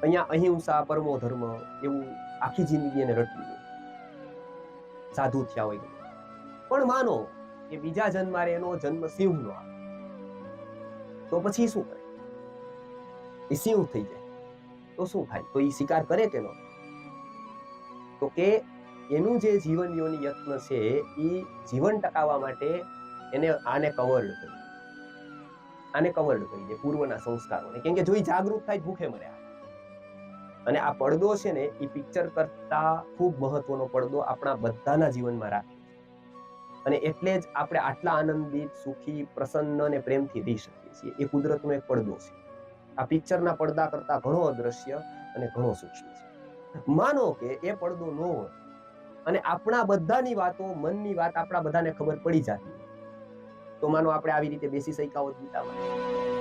અહીંયા અહિંસા પરમો ધર્મ એવું આખી જિંદગી એને રટ્યું હોય, સાધુ થયા હોય. પણ માનો કે બીજા જન્મારે એનો જન્મ સિંહનો આવે, તો પછી શું કરે? એ સિંહ થઈ જાય તો શું થાય? તો એ શિકાર કરે કે ન? તો કે એનું જે જીવન યોની યત્ન છે એ જીવન ટકાવવા માટે એને આને કવર્ડ કરી દે પૂર્વના સંસ્કારોને. કેમ કે જો એ જાગૃત થાય ભૂખે મર્યા. અને આ પડદો છે ને એ પિક્ચર કરતા ખૂબ મહત્વનો પડદો આપણા બધાના જીવનમાં રાખે છે. અને એટલે જ આપણે આટલા આનંદિત, સુખી, પ્રસન્ન અને પ્રેમથી રહી શકીએ છીએ. એ કુદરતનો એક પડદો છે. આ પિક્ચરના પડદા કરતા ઘણો અદ્રશ્ય અને ઘણો સૂક્ષ્મ છે. માનો કે એ પડદો ન હોય અને આપણા બધાની વાતો, મનની વાત આપણા બધાને ખબર પડી જતી, તો માનો આપણે આવી રીતે બેસી શક્યા હોત ગીતામાં?